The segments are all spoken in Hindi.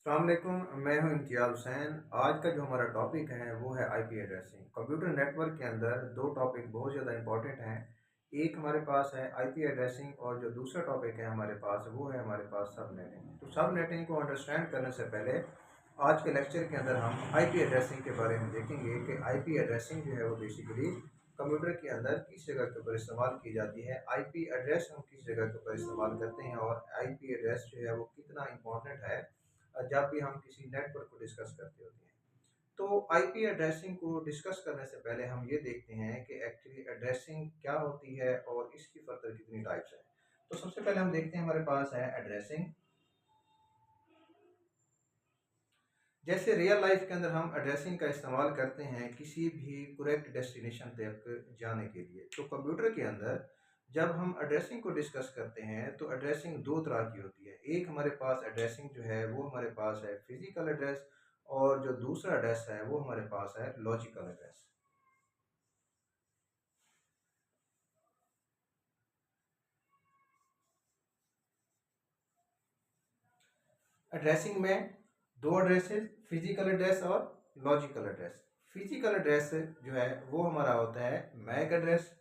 अस्सलामुअलैकुम, मैं हूं इम्तियाज़ हुसैन। आज का जो हमारा टॉपिक है वो है आईपी एड्रेसिंग। कंप्यूटर नेटवर्क के अंदर दो टॉपिक बहुत ज़्यादा इंपॉर्टेंट हैं। एक हमारे पास है आईपी एड्रेसिंग और जो दूसरा टॉपिक है हमारे पास वो है हमारे पास सब नेटिंग। तो सब नेटिंग को अंडरस्टैंड करने से पहले आज के लेक्चर के अंदर हम आईपी एड्रेसिंग के बारे में देखेंगे कि आईपी एड्रेसिंग जो है वो बेसिकली कंप्यूटर के अंदर किस जगह के ऊपर इस्तेमाल की जाती है, आईपी एड्रेस हम किस जगह के ऊपर इस्तेमाल करते हैं और आईपी एड्रेस जो है वो कितना इंपॉर्टेंट है जब भी हम किसी नेटवर्क को डिस्कस करते होते हैं। तो आईपी एड्रेसिंग को डिस्कस करने से पहले हम ये देखते हैं कि एक्चुअली एड्रेसिंग क्या होती है और इसकी फर्दर कितनी टाइप्स हैं। तो सबसे पहले हम देखते हैं, हमारे पास है एड्रेसिंग। जैसे रियल लाइफ के अंदर हम एड्रेसिंग का इस्तेमाल करते हैं किसी भी करेक्ट डेस्टिनेशन तक जाने के लिए। तो कंप्यूटर के अंदर जब हम एड्रेसिंग को डिस्कस करते हैं तो एड्रेसिंग दो तरह की होती है। एक हमारे पास एड्रेसिंग जो है वो हमारे पास है फिजिकल एड्रेस, और जो दूसरा एड्रेस है वो हमारे पास है लॉजिकल एड्रेस। एड्रेसिंग में दो एड्रेसेस, फिजिकल एड्रेस और लॉजिकल एड्रेस। फिजिकल एड्रेस जो है वो हमारा होता है मैक एड्रेस।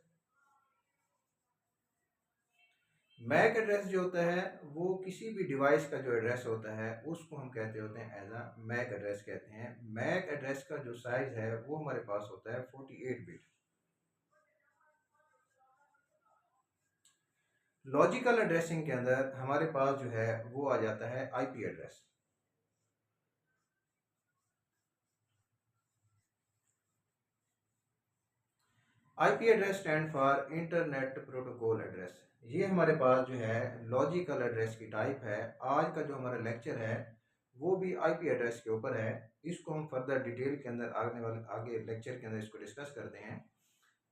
मैक एड्रेस जो होता है वो किसी भी डिवाइस का जो एड्रेस होता है उसको हम कहते होते हैं एज अ मैक एड्रेस कहते हैं। मैक एड्रेस का जो साइज है वो हमारे पास होता है 48 बिट। लॉजिकल एड्रेसिंग के अंदर हमारे पास जो है वो आ जाता है IP address. IP address stand for internet protocol address. ये हमारे पास जो है लॉजिकल एड्रेस की टाइप है। आज का जो हमारा लेक्चर है वो भी आईपी एड्रेस के ऊपर है। इसको हम फर्दर डिटेल के अंदर आगे लेक्चर के अंदर इसको डिस्कस करते हैं।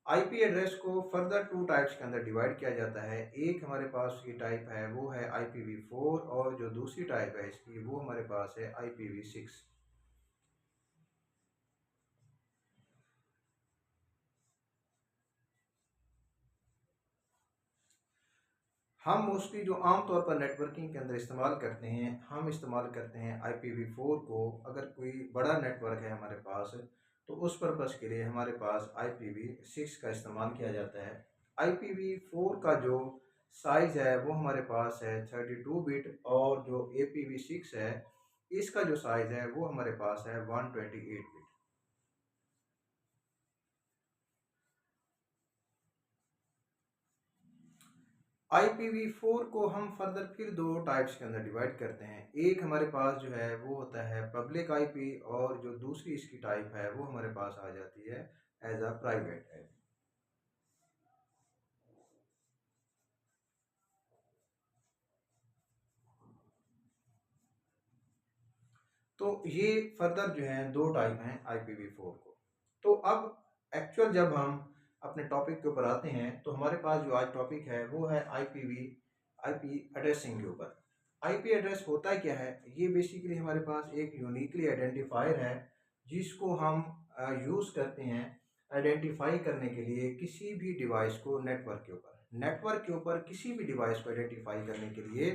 आईपी एड्रेस को फर्दर टू टाइप्स के अंदर डिवाइड किया जाता है। एक हमारे पास की टाइप है वो है IPv4, और जो दूसरी टाइप है इसकी वो हमारे पास है IPv6। हम मोस्टली जो आम तौर पर नेटवर्किंग के अंदर इस्तेमाल करते हैं, हम इस्तेमाल करते हैं IPv4 को। अगर कोई बड़ा नेटवर्क है हमारे पास तो उस पर्पज़ के लिए हमारे पास IPv6 का इस्तेमाल किया जाता है। IPv4 का जो साइज़ है वो हमारे पास है 32 बिट, और जो APv6 है इसका जो साइज़ है वो हमारे पास है 128 बिट। IPv4 को हम फर्दर फिर दो टाइप्स के अंदर डिवाइड करते हैं। एक हमारे पास जो है वो होता है पब्लिक आईपी, और जो दूसरी इसकी टाइप है वो हमारे पास आ जाती है एज अ प्राइवेट आईपी। तो ये फर्दर जो है दो टाइप हैं IPv4 को। तो अब एक्चुअल जब हम अपने टॉपिक के ऊपर आते हैं तो हमारे पास जो आज टॉपिक है वो है आईपी एड्रेसिंग के ऊपर। आईपी एड्रेस होता है क्या है? ये बेसिकली हमारे पास एक यूनिकली आइडेंटिफायर है जिसको हम यूज़ करते हैं आइडेंटिफाई करने के लिए किसी भी डिवाइस को नेटवर्क के ऊपर किसी भी डिवाइस को आइडेंटिफाई करने के लिए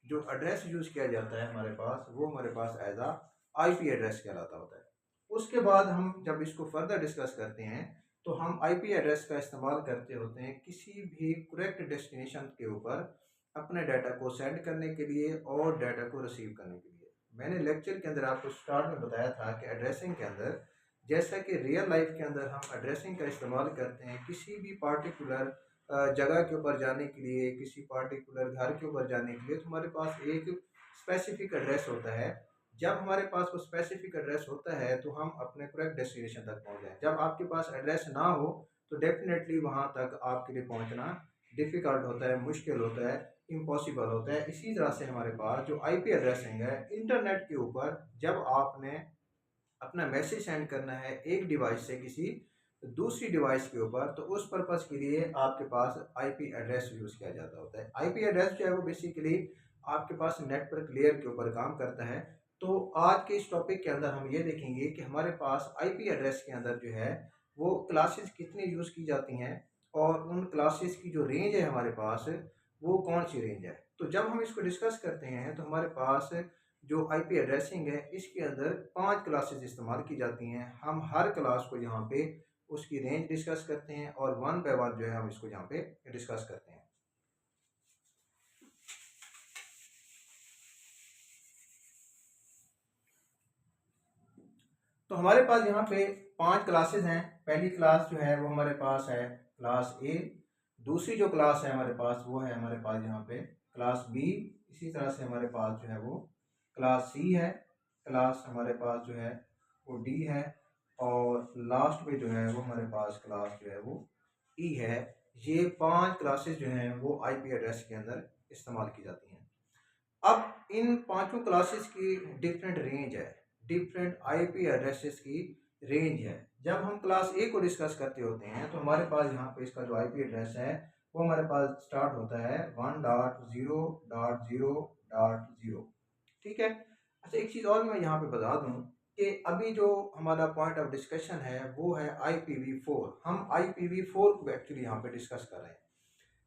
जो एड्रेस यूज़ किया जाता है हमारे पास वो हमारे पास एज आ आईपी एड्रेस कहलाता होता है। उसके बाद हम जब इसको फर्दर डिस्कस करते हैं तो हम आईपी एड्रेस का इस्तेमाल करते होते हैं किसी भी करेक्ट डेस्टिनेशन के ऊपर अपने डाटा को सेंड करने के लिए और डाटा को रिसीव करने के लिए। मैंने लेक्चर के अंदर आपको स्टार्ट में बताया था कि एड्रेसिंग के अंदर जैसा कि रियल लाइफ के अंदर हम एड्रेसिंग का इस्तेमाल करते हैं किसी भी पार्टिकुलर जगह के ऊपर जाने के लिए, किसी पार्टिकुलर घर के ऊपर जाने के लिए, तो हमारे पास एक स्पेसिफिक एड्रेस होता है। जब हमारे पास वो स्पेसिफिक एड्रेस होता है तो हम अपने करेक्ट डेस्टिनेशन तक पहुंच जाएं। जब आपके पास एड्रेस ना हो तो डेफिनेटली वहां तक आपके लिए पहुंचना डिफ़िकल्ट होता है, मुश्किल होता है, इम्पॉसिबल होता है। इसी तरह से हमारे पास जो आईपी एड्रेसिंग है इंटरनेट के ऊपर, जब आपने अपना मैसेज सेंड करना है एक डिवाइस से किसी दूसरी डिवाइस के ऊपर, तो उस पर्पज़ के लिए आपके पास आईपी एड्रेस यूज़ किया जाता होता है। आईपी एड्रेस जो है वो बेसिकली आपके पास नेटवर्क लेयर के ऊपर काम करता है। तो आज के इस टॉपिक के अंदर हम ये देखेंगे कि हमारे पास आईपी एड्रेस के अंदर जो है वो क्लासेस कितनी यूज़ की जाती हैं, और उन क्लासेस की जो रेंज है हमारे पास वो कौन सी रेंज है। तो जब हम इसको डिस्कस करते हैं तो हमारे पास जो आईपी एड्रेसिंग है इसके अंदर 5 क्लासेस इस्तेमाल की जाती हैं। हम हर क्लास को यहाँ पे उसकी रेंज डिस्कस करते हैं और वन बाय वन जो है हम इसको यहाँ पे डिस्कस करते हैं। तो हमारे पास यहाँ पे 5 क्लासेस हैं। पहली क्लास जो है वो हमारे पास है क्लास ए। दूसरी जो क्लास है हमारे पास वो है हमारे पास यहाँ पे क्लास बी। इसी तरह से हमारे पास जो है वो क्लास सी है। क्लास हमारे पास जो है वो डी है और लास्ट में जो है वो हमारे पास क्लास जो है वो ई है। ये 5 क्लासेस जो हैं वो आईपी एड्रेस के अंदर इस्तेमाल की जाती हैं। अब इन पांचों क्लासेस की डिफरेंट रेंज है, डिफरेंट आईपी एड्रेसेस की रेंज है। जब हम क्लास ए को डिस्कस करते होते हैं तो हमारे पास यहाँ पे इसका जो आईपी एड्रेस है वो हमारे पास स्टार्ट होता है 1.0.0.0। ठीक है। अच्छा, एक चीज़ और मैं यहाँ पे बता दूँ कि अभी जो हमारा पॉइंट ऑफ डिस्कशन है वो है IPv4। हम IPv4 को एक्चुअली यहाँ पे डिस्कस कर रहे हैं।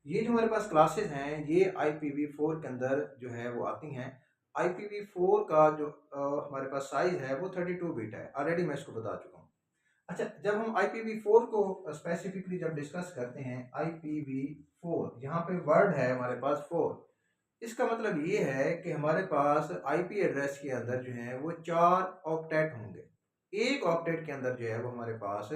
ये जो हमारे पास क्लासेस हैं ये IPv4 के अंदर जो है वो आती हैं। IPv4 का जो हमारे पास साइज है वो 32 बिट है। ऑलरेडी मैं इसको बता चुका हूँ। अच्छा, जब हम IPv4 को स्पेसिफिकली जब डिस्कस करते हैं, IPv4 यहाँ पे वर्ड है हमारे पास 4। इसका मतलब ये है कि हमारे पास आईपी एड्रेस के अंदर जो है वो 4 ऑक्टेट होंगे। एक ऑक्टेट के अंदर जो है वो हमारे पास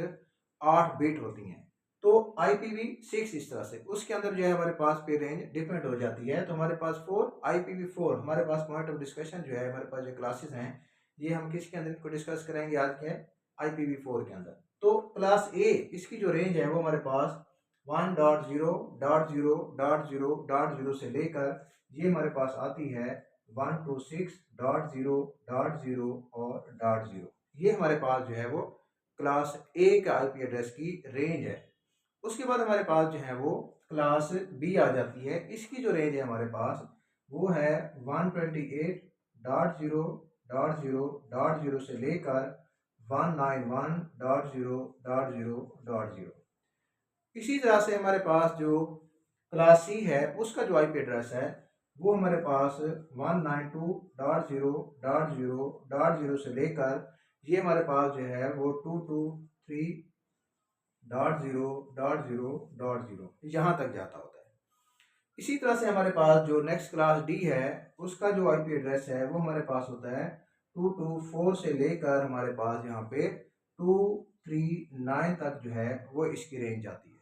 8 बिट होती हैं। तो IPv6 इस तरह से उसके अंदर जो है हमारे पास पे रेंज डिफरेंट हो जाती है। तो हमारे पास 4 IPv4 हमारे पास पॉइंट ऑफ डिस्कशन जो है हमारे पास जो क्लासेस हैं ये हम किसके अंदर इनको डिस्कस करेंगे आज के IPv4 के अंदर। तो क्लास ए इसकी जो रेंज है वो हमारे पास 1.0.0.0.0 से लेकर ये हमारे पास आती है 126.0.0 और .0। ये हमारे पास जो है वो क्लास ए का आईपी एड्रेस की रेंज है। उसके बाद हमारे पास जो है वो क्लास बी आ जाती है। इसकी जो रेंज है हमारे पास वो है 128.0.0.0 से लेकर 191.0.0.0। इसी तरह से हमारे पास जो क्लास सी है उसका जो आईपी एड्रेस है वो हमारे पास 192.0.0.0 से लेकर ये हमारे पास जो है वो 223.0.0.0 यहाँ तक जाता होता है। इसी तरह से हमारे पास जो नेक्स्ट क्लास डी है उसका जो आईपी एड्रेस है वो हमारे पास होता है 224 से लेकर हमारे पास यहाँ पे 239 तक जो है वो इसकी रेंज आती है।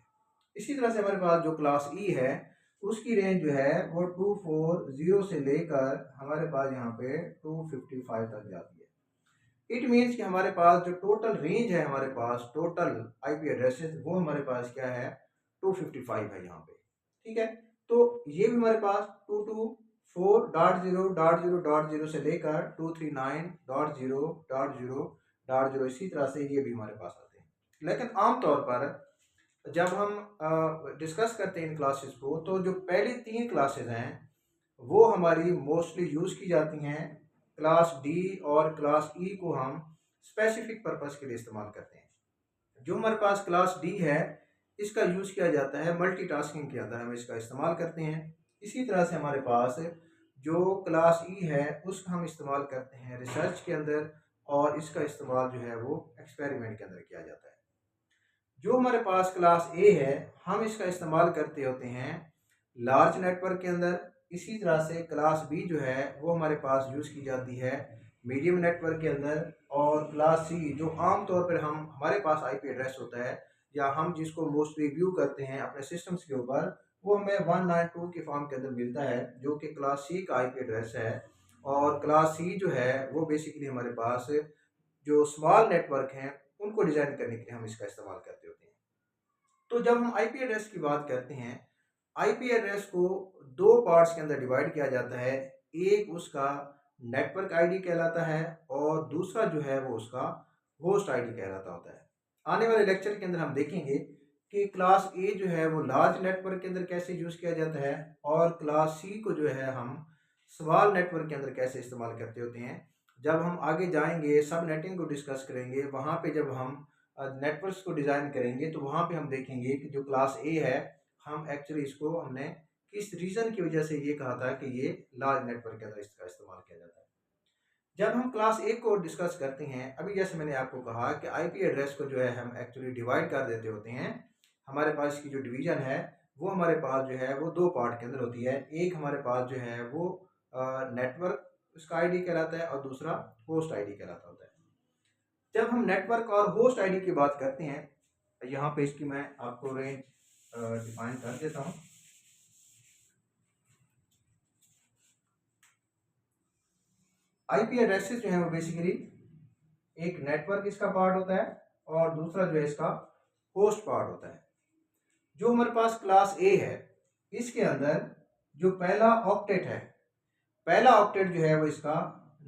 इसी तरह से हमारे पास जो क्लास ई है उसकी रेंज जो है वो 240 से लेकर हमारे पास यहाँ पे 255 तक जाती है। इट मीन्स कि हमारे पास जो टोटल रेंज है हमारे पास टोटल आईपी एड्रेसेस वो हमारे पास क्या है 255 है यहाँ पे। ठीक है। तो ये भी हमारे पास 224.0.0.0 से लेकर 239.0.0.0 इसी तरह से ये भी हमारे पास आते हैं। लेकिन आमतौर पर जब हम डिस्कस करते हैं इन क्लासेस को तो जो पहली 3 क्लासेस हैं वो हमारी मोस्टली यूज़ की जाती हैं। क्लास डी और क्लास ई को हम स्पेसिफिक पर्पस के लिए इस्तेमाल करते हैं। जो हमारे पास क्लास डी है इसका यूज़ किया जाता है मल्टीटास्किंग के अंदर, हम इसका इस्तेमाल करते हैं। इसी तरह से हमारे पास जो क्लास ई है उसका हम इस्तेमाल करते हैं रिसर्च के अंदर और इसका इस्तेमाल जो है वो एक्सपेरिमेंट के अंदर किया जाता है। जो हमारे पास क्लास ए है हम इसका इस्तेमाल करते होते हैं लार्ज नेटवर्क के अंदर। इसी तरह से क्लास बी जो है वो हमारे पास यूज़ की जाती है मीडियम नेटवर्क के अंदर। और क्लास सी जो आम तौर पर हम हमारे पास आईपी एड्रेस होता है या हम जिसको मोस्टली व्यू करते हैं अपने सिस्टम्स के ऊपर वो हमें 192 के फॉर्म के अंदर मिलता है जो कि क्लास सी का आईपी एड्रेस है। और क्लास सी जो है वो बेसिकली हमारे पास जो स्मॉल नेटवर्क हैं उनको डिज़ाइन करने के लिए हम इसका इस्तेमाल करते होते हैं। तो जब हम आईपी एड्रेस की बात करते हैं, आईपी एड्रेस को 2 पार्ट्स के अंदर डिवाइड किया जाता है। एक उसका नेटवर्क आईडी कहलाता है और दूसरा जो है वो उसका होस्ट आईडी कहलाता होता है। आने वाले लेक्चर के अंदर हम देखेंगे कि क्लास ए जो है वो लार्ज नेटवर्क के अंदर कैसे यूज़ किया जाता है और क्लास सी को जो है हम स्मॉल नेटवर्क के अंदर कैसे इस्तेमाल करते होते हैं। जब हम आगे जाएंगे सब नेटिंग को डिस्कस करेंगे, वहाँ पे जब हम नेटवर्क्स को डिज़ाइन करेंगे तो वहाँ पे हम देखेंगे कि जो क्लास ए है हम एक्चुअली इसको हमने किस रीज़न की वजह से ये कहा था कि ये लार्ज नेटवर्क के अंदर इसका इस्तेमाल किया जाता है। जब हम क्लास ए को डिस्कस करते हैं, अभी जैसे मैंने आपको कहा कि आईपी एड्रेस को जो है हम एक्चुअली डिवाइड कर देते होते हैं। हमारे पास इसकी जो डिवीजन है वो हमारे पास जो है वो दो पार्ट के अंदर होती है। एक हमारे पास जो है वो नेटवर्क उसका आईडी कहलाता है और दूसरा होस्ट आईडी कहलाता होता है। जब हम नेटवर्क और होस्ट आईडी की बात करते हैं, यहाँ पे इसकी मैं आपको रेंज डिफाइन कर देता हूँ। आईपी एड्रेसेस जो है वो बेसिकली एक नेटवर्क इसका पार्ट होता है और दूसरा जो है इसका होस्ट पार्ट होता है। जो हमारे पास क्लास ए है, इसके अंदर जो पहला ऑक्टेट है, पहला ऑक्टेट जो है वो इसका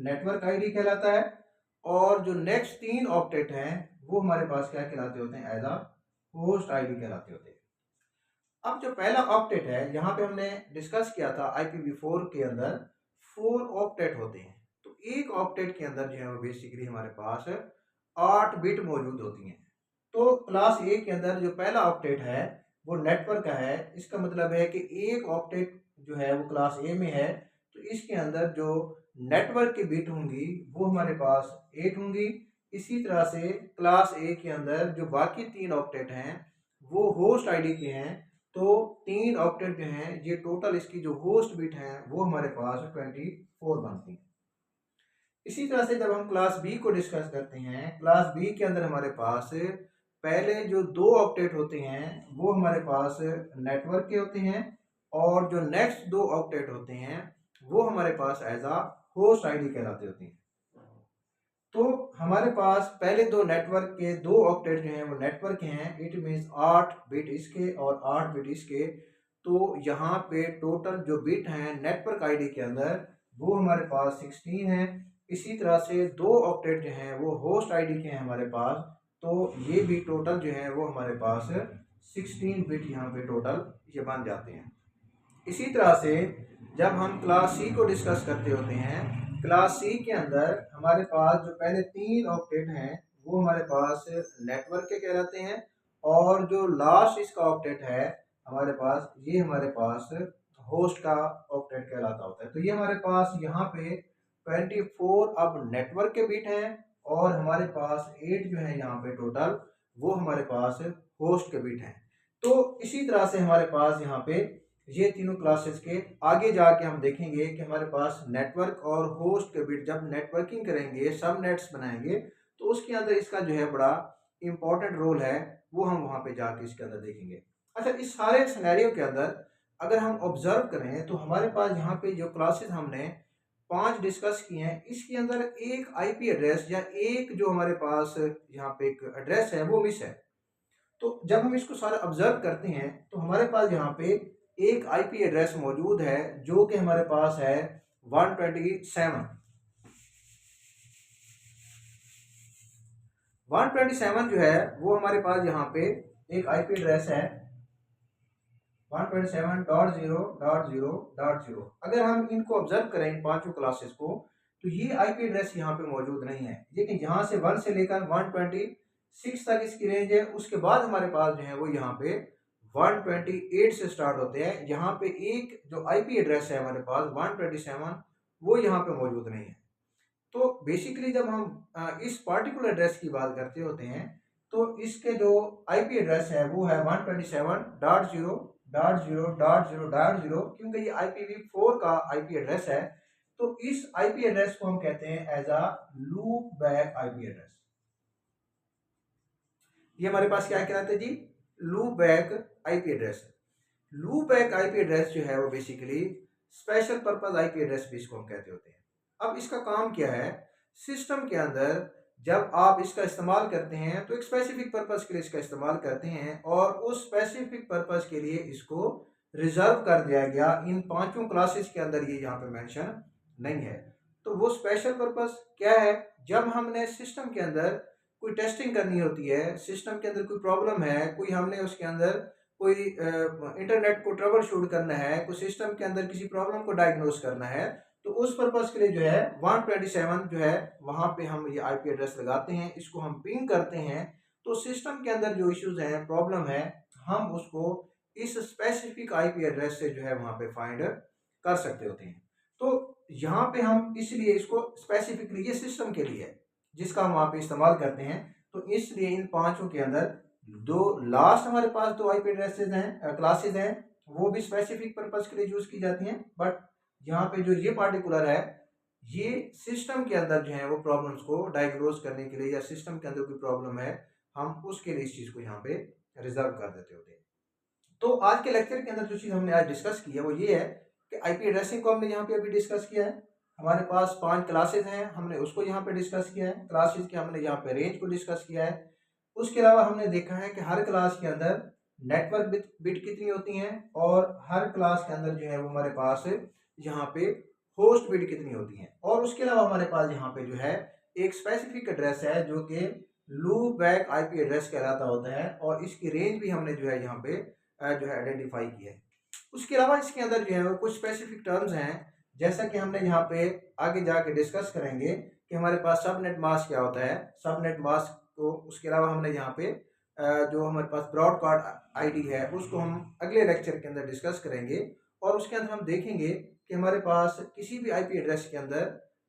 नेटवर्क आईडी कहलाता है और जो नेक्स्ट 3 ऑक्टेट हैं वो हमारे पास क्या कहलाते होते हैं, एज अ होस्ट आईडी कहलाते होते हैं। अब जो पहला ऑक्टेट है, यहाँ पे हमने डिस्कस किया था IPv4 के अंदर 4 ऑक्टेट होते हैं। तो एक ऑक्टेट के अंदर जो है वो बेसिकली हमारे पास 8 बिट मौजूद होती हैं। तो क्लास ए के अंदर जो पहला ऑक्टेट है वो नेटवर्क का है। इसका मतलब है कि एक ऑक्टेट जो है वो क्लास ए में है, तो इसके अंदर जो नेटवर्क की बिट होंगी वो हमारे पास 8 होंगी। इसी तरह से क्लास ए के अंदर जो बाकी 3 ऑक्टेट हैं वो होस्ट आईडी के हैं। तो 3 ऑक्टेट जो हैं ये टोटल इसकी जो होस्ट बिट हैं वो हमारे पास 24 बनती हैं। इसी तरह से जब हम क्लास बी को डिस्कस करते हैं, क्लास बी के अंदर हमारे पास पहले जो 2 ऑक्टेट होते हैं वो हमारे पास नेटवर्क के होते हैं और जो नेक्स्ट 2 ऑक्टेट होते हैं वो हमारे पास एज आ होस्ट आईडी कहलाते होते हैं। तो हमारे पास पहले 2 नेटवर्क के 2 ऑक्टेट जो हैं वो नेटवर्क के हैं। इट मीन्स 8 बिट इसके और 8 बिट इसके। तो यहाँ पे टोटल जो बिट हैं नेटवर्क आईडी के अंदर वो हमारे पास 16 है। इसी तरह से 2 ऑक्टेट जो हैं वो होस्ट आईडी के हैं हमारे पास। तो ये भी टोटल जो है वो हमारे पास 16 बिट यहाँ पे टोटल ये बन जाते हैं। इसी तरह से जब हम क्लास सी को डिस्कस करते होते हैं, क्लास सी के अंदर हमारे पास जो पहले 3 ऑक्टेट हैं वो हमारे पास नेटवर्क के कहलाते हैं और जो लास्ट इसका ऑक्टेट है हमारे पास, ये हमारे पास होस्ट का ऑक्टेट कहलाता होता है। तो ये हमारे पास यहाँ पे 24 अब नेटवर्क के बिट हैं और हमारे पास 8 जो है यहाँ पे टोटल वो हमारे पास होस्ट के बिट हैं। तो इसी तरह से हमारे पास यहाँ पे ये तीनों क्लासेस के आगे जाके हम देखेंगे कि हमारे पास नेटवर्क और होस्ट के बिट जब नेटवर्किंग करेंगे, सब नेट्स बनाएंगे, तो उसके अंदर इसका जो है बड़ा इंपॉर्टेंट रोल है, वो हम वहाँ पे जाके इसके अंदर देखेंगे। अच्छा, इस सारे सिनेरियो के अंदर अगर हम ऑब्जर्व करें तो हमारे पास यहाँ पे जो क्लासेस हमने 5 डिस्कस किए हैं, इसके अंदर एक आईपी एड्रेस या एक जो हमारे पास यहाँ पे एक एड्रेस है वो मिस है। तो जब हम इसको सारा ऑब्जर्व करते हैं तो हमारे पास यहाँ पे एक आईपी एड्रेस मौजूद है जो कि हमारे पास है 127। 127 जो है वो हमारे पास यहाँ पे एक आईपी एड्रेस है 127.0.0.0। अगर हम इनको ऑब्जर्व करें इन पांचों क्लासेस को, तो ये आईपी एड्रेस यहाँ पे मौजूद नहीं है, लेकिन यहाँ से 1 से लेकर 126 तक इसकी रेंज है। उसके बाद हमारे पास जो है वो यहाँ पे 128 से स्टार्ट होते हैं। यहाँ पे एक जो आईपी एड्रेस है हमारे पास 127 वो यहाँ पे मौजूद नहीं है। तो बेसिकली जब हम इस पार्टिकुलर एड्रेस की बात करते होते हैं तो इसके जो आईपी एड्रेस है वो है 127.0.0.0.0, क्योंकि ये IPv4 का आईपी एड्रेस है। तो इस आईपी एड्रेस को हम कहते हैं as a loop back IP address. ये हमारे पास क्या कहलाते हैं जी, loop back IP address. Loop back IP address जो है वो basically special purpose IP address भी इसको हम कहते होते हैं। अब इसका काम क्या है, सिस्टम के अंदर जब आप इसका इस्तेमाल करते हैं तो एक स्पेसिफिक पर्पस के लिए इसका इस्तेमाल करते हैं और उस स्पेसिफिक पर्पस के लिए इसको रिजर्व कर दिया गया। इन पांचों क्लासेस के अंदर ये यहाँ पे मेंशन नहीं है। तो वो स्पेशल पर्पस क्या है, जब हमने सिस्टम के अंदर कोई टेस्टिंग करनी होती है, सिस्टम के अंदर कोई प्रॉब्लम है, कोई हमने उसके अंदर कोई इंटरनेट को ट्रबल शूट करना है, कोई सिस्टम के अंदर किसी प्रॉब्लम को डायग्नोस करना है, तो उस पर्पस के लिए जो है 127 जो है वहाँ पे हम ये आईपी एड्रेस लगाते हैं, इसको हम पिंग करते हैं। तो सिस्टम के अंदर जो इश्यूज हैं, प्रॉब्लम है, हम उसको इस स्पेसिफिक आईपी एड्रेस से जो है वहाँ पे फाइंड कर सकते होते हैं। तो यहाँ पे हम इसलिए इसको स्पेसिफिकली ये सिस्टम के लिए है जिसका हम वहाँ पे इस्तेमाल करते हैं, तो इसलिए इन पांचों के अंदर दो लास्ट हमारे पास दो आईपी एड्रेसेज हैं, क्लासेज हैं, वो भी स्पेसिफिक पर्पस के लिए यूज की जाती हैं। बट यहाँ पे जो ये पार्टिकुलर है, ये सिस्टम के अंदर जो है वो प्रॉब्लम्स को डायग्नोज करने के लिए, या सिस्टम के अंदर कोई प्रॉब्लम है हम उसके लिए इस चीज को यहाँ पे रिजर्व कर देते होते हैं। तो आज के लेक्चर के अंदर जो चीज हमने आज डिस्कस की है वो ये है कि आईपी एड्रेसिंग को हमने यहाँ पे अभी डिस्कस किया है। हमारे पास 5 क्लासेस हैं, हमने उसको यहाँ पे डिस्कस किया है। क्लासेस के हमने यहाँ पे रेंज को डिस्कस किया है। उसके अलावा हमने देखा है कि हर क्लास के अंदर नेटवर्क बिट कितनी होती हैं, और हर क्लास के अंदर जो है वो हमारे पास यहाँ पे होस्ट बिट कितनी होती हैं। और उसके अलावा हमारे पास यहाँ पे जो है एक स्पेसिफिक एड्रेस है जो कि लूप बैक आईपी एड्रेस कहलाता होता है, और इसकी रेंज भी हमने जो है यहाँ पे जो है आइडेंटिफाई किया है। उसके अलावा इसके अंदर जो है वो कुछ स्पेसिफिक टर्म्स हैं, जैसा कि हमने यहाँ पे आगे जाके डिस्कस करेंगे कि हमारे पास सबनेट मास्क क्या होता है, सबनेट मास्क को। उसके अलावा हमने यहाँ पे जो हमारे पास ब्रॉडकास्ट आईडी है उसको हम अगले लेक्चर के अंदर डिस्कस करेंगे, और उसके अंदर हम देखेंगे कि हमारे पास किसी भी आईपी एड्रेस के अंदर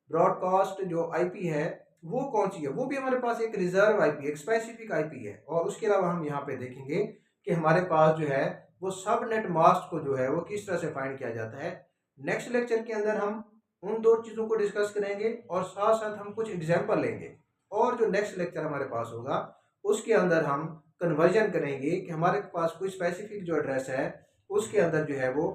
ब्रॉडकास्ट जो आईपी है वो कौन सी है, वो भी हमारे पास एक रिजर्व आईपी, एक स्पेसिफिक आईपी है। और उसके अलावा हम यहाँ पे देखेंगे कि हमारे पास जो है वो सबनेट मास्क को जो है वो किस तरह से फाइंड किया जाता है। नेक्स्ट लेक्चर के अंदर हम उन दो चीज़ों को डिस्कस करेंगे, और साथ साथ हम कुछ एग्जाम्पल लेंगे। और जो नेक्स्ट लेक्चर हमारे पास होगा उसके अंदर हम कन्वर्जन करेंगे कि हमारे पास कोई स्पेसिफिक जो एड्रेस है उसके अंदर जो है वो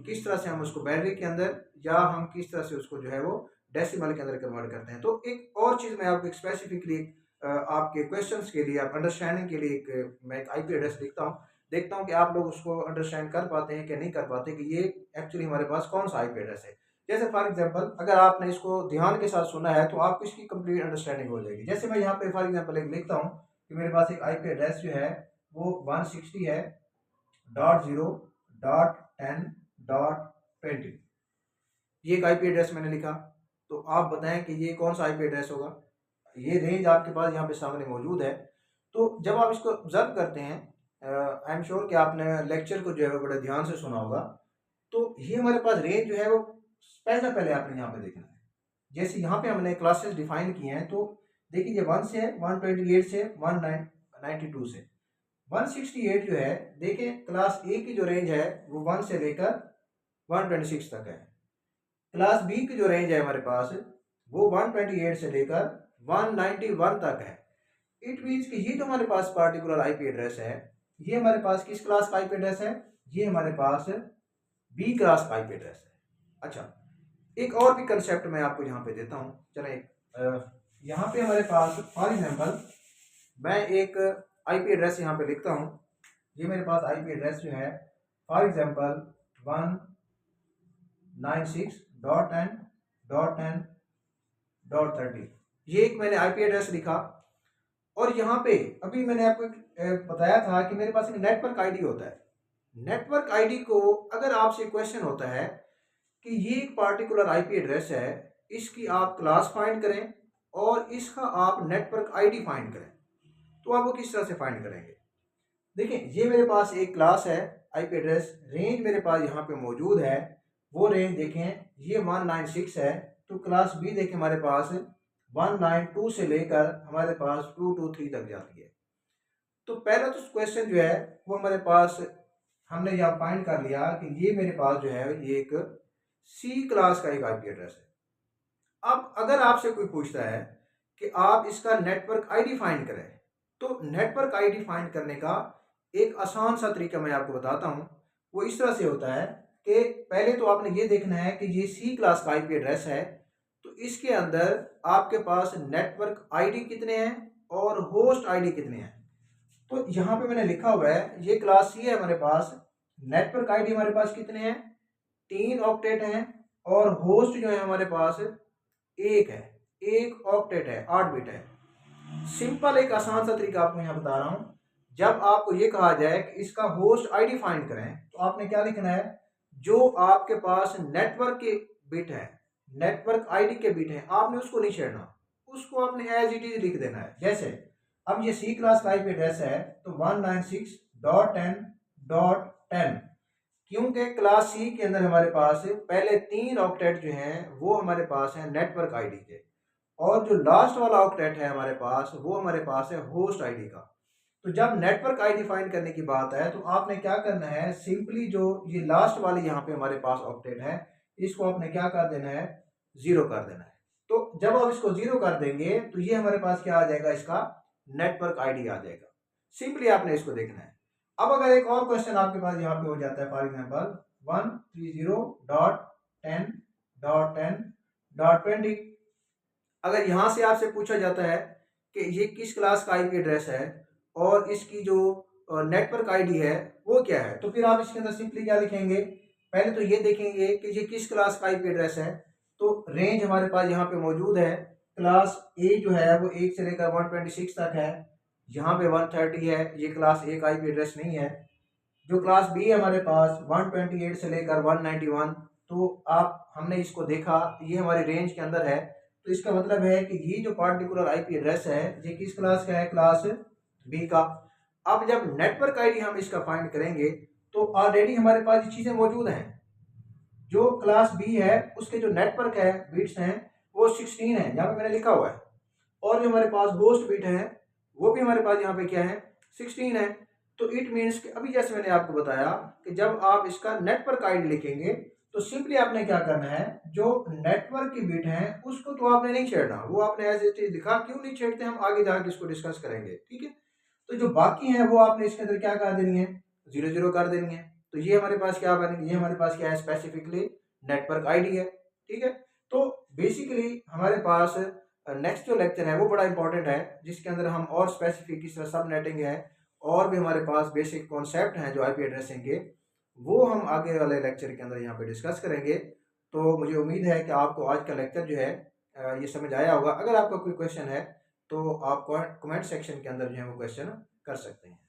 किस तरह से हम उसको बाइनरी के अंदर, या हम किस तरह से उसको जो है वो डेसिमल के अंदर कन्वर्ट करते हैं। तो एक और चीज़ मैं आपको स्पेसिफिकली आपके क्वेश्चंस के लिए, आप अंडरस्टैंडिंग के लिए मैं एक आईपी एड्रेस लिखता हूँ, देखता हूँ कि आप लोग उसको अंडरस्टैंड कर पाते हैं कि नहीं कर पाते, कि ये एक्चुअली हमारे पास कौन सा आईपी एड्रेस है। जैसे फॉर एग्जांपल अगर आपने इसको ध्यान के साथ सुना है तो आपको इसकी कंप्लीट अंडरस्टैंडिंग हो जाएगी। जैसे मैं यहाँ पे फॉर एग्जांपल एक लिखता हूँ कि मेरे पास एक आईपी एड्रेस जो है वो 160 है .0.10.20। ये एक आईपी एड्रेस मैंने लिखा, तो आप बताएं कि ये कौन सा आईपी एड्रेस होगा। ये रेंज आपके पास यहाँ पे सामने मौजूद है। तो जब आप इसको ऑब्जर्व करते हैं, आई एम श्योर कि आपने लेक्चर को जो है बड़े ध्यान से सुना होगा, तो ये हमारे पास रेंज जो है वो पहले आपने यहाँ पे देखना है। जैसे यहाँ पे हमने क्लासेस डिफाइन किए हैं, तो देखिए 1 से 128 से 192 से 168 जो है, देखें क्लास ए की जो रेंज है वो 1 से लेकर 126 तक है। क्लास बी की जो रेंज है हमारे पास वो 128 से लेकर 191 तक है। इट मीन्स कि ये जो हमारे पास पार्टिकुलर आईपी एड्रेस है, ये हमारे पास किस क्लास का आईपी एड्रेस है, ये हमारे पास बी क्लास का आईपी एड्रेस है। अच्छा, एक और भी कंसेप्ट मैं आपको यहाँ पे देता हूँ। चले यहाँ पे हमारे पास फॉर एग्जांपल मैं एक आईपी एड्रेस यहाँ पे लिखता हूँ। ये मेरे पास आईपी एड्रेस जो है फॉर एग्जांपल 196.10.10.30, ये एक मैंने आईपी एड्रेस लिखा। और यहाँ पे अभी मैंने आपको बताया था कि मेरे पास एक नेटवर्क आईडी होता है। नेटवर्क आईडी को अगर आपसे क्वेश्चन होता है कि ये एक पार्टिकुलर आईपी एड्रेस है, इसकी आप क्लास फाइंड करें और इसका आप नेटवर्क आईडी फाइंड करें, तो आप वो किस तरह से फाइंड करेंगे। देखिए ये मेरे पास एक क्लास है, आईपी एड्रेस रेंज मेरे पास यहाँ पे मौजूद है। वो रेंज देखें ये 196 है, तो क्लास बी देखें हमारे पास 192 से लेकर हमारे पास 223 तक जाती है। तो पहला तो क्वेश्चन जो है वो हमारे पास हमने यहाँ फाइंड कर लिया कि ये मेरे पास जो है ये एक सी क्लास का एक आईपी एड्रेस है। अब अगर आपसे कोई पूछता है कि आप इसका नेटवर्क आईडी फाइंड करें, तो नेटवर्क आईडी फाइंड करने का एक आसान सा तरीका मैं आपको बताता हूँ। वो इस तरह से होता है कि पहले तो आपने ये देखना है कि ये सी क्लास का आईपी एड्रेस है, तो इसके अंदर आपके पास नेटवर्क आईडी कितने हैं और होस्ट आईडी कितने हैं। तो यहाँ पे मैंने लिखा हुआ है ये क्लास सी है हमारे पास, नेटवर्क आईडी हमारे पास कितने हैं 3 ऑक्टेट हैं, और होस्ट जो है हमारे पास एक है, 1 ऑक्टेट है, 8 बिट है। सिंपल एक आसान सा तरीका आपको यहाँ बता रहा हूँ। जब आपको ये कहा जाए कि इसका होस्ट आईडी फाइंड करें, तो आपने क्या लिखना है, जो आपके पास नेटवर्क के बिट है, नेटवर्क आईडी के बिट है, आपने उसको नहीं छेड़ना, उसको आपने एज इट इज लिख देना है। जैसे अब ये C क्लास का आईपी एड्रेस है, तो 196.10.10 क्योंकि क्लास सी के अंदर हमारे पास पहले 3 ऑक्टेट जो हैं वो हमारे पास है नेटवर्क आईडी के, और जो लास्ट वाला ऑक्टेट है हमारे पास वो हमारे पास है होस्ट आईडी का। तो जब नेटवर्क आईडी फाइंड करने की बात है तो आपने क्या करना है, सिंपली जो ये लास्ट वाली यहाँ पे हमारे पास ऑक्टेट है इसको आपने क्या कर देना है, 0 कर देना है। तो जब आप इसको 0 कर देंगे तो ये हमारे पास क्या आ जाएगा, इसका नेटवर्क आईडी आ जाएगा। सिंपली आपने इसको देखना है। अब अगर एक और क्वेश्चन आपके पास यहाँ पे हो जाता है, फॉर एग्जाम्पल 130.10.10.20, अगर यहाँ से आपसे पूछा जाता है कि ये किस क्लास का आईपी एड्रेस है और इसकी जो नेटवर्क आईडी है वो क्या है, तो फिर आप इसके अंदर सिंपली क्या लिखेंगे, पहले तो ये देखेंगे कि ये किस क्लास का आईपी एड्रेस है। तो रेंज हमारे पास यहाँ पे मौजूद है, क्लास ए जो है वो 1 से लेकर 126 तक है, यहाँ पे 130 है, ये क्लास ए का आईपी एड्रेस नहीं है। जो क्लास बी है हमारे पास 128 से लेकर 191, तो आप हमने इसको देखा ये हमारी रेंज के अंदर है, तो इसका मतलब है कि ये जो पार्टिकुलर आईपी एड्रेस है ये किस क्लास का है, क्लास बी का। अब जब नेटवर्क आईडी हम इसका फाइंड करेंगे तो ऑलरेडी हमारे पास ये चीज़ें मौजूद हैं। जो क्लास बी है उसके जो नेटवर्क है बिट्स हैं वो 16 है, यहाँ पे मैंने लिखा हुआ है, और जो हमारे पास होस्ट बिट है वो भी हमारे पास यहाँ पे क्या है, 16 है। तो इट मीन्स कि अभी जैसे मैंने आपको बताया कि जब आप इसका नेटवर्क आईडी लिखेंगे तो सिंपली आपने क्या करना है, जो नेटवर्क की बिट है उसको तो आपने नहीं छेड़ना, वो आपने एज इट इज लिखा, क्यों नहीं छेड़ते हम आगे जाकर इसको डिस्कस करेंगे, ठीक है। तो जो बाकी है वो आपने इसके अंदर क्या कर देनी है, 0 कर देनी है। तो ये हमारे पास क्या बनेगी, ये हमारे पास क्या है, स्पेसिफिकली नेटवर्क आईडी है, ठीक है। तो बेसिकली हमारे पास नेक्स्ट जो लेक्चर है वो बड़ा इंपॉर्टेंट है, जिसके अंदर हम और स्पेसिफिक इस तरह सब नेटिंग है और भी हमारे पास बेसिक कॉन्सेप्ट हैं जो आईपी एड्रेसिंग के, वो हम आगे वाले लेक्चर के अंदर यहाँ पे डिस्कस करेंगे। तो मुझे उम्मीद है कि आपको आज का लेक्चर जो है ये समझ आया होगा। अगर आपका कोई क्वेश्चन है तो आप कमेंट सेक्शन के अंदर जो है वो क्वेश्चन कर सकते हैं।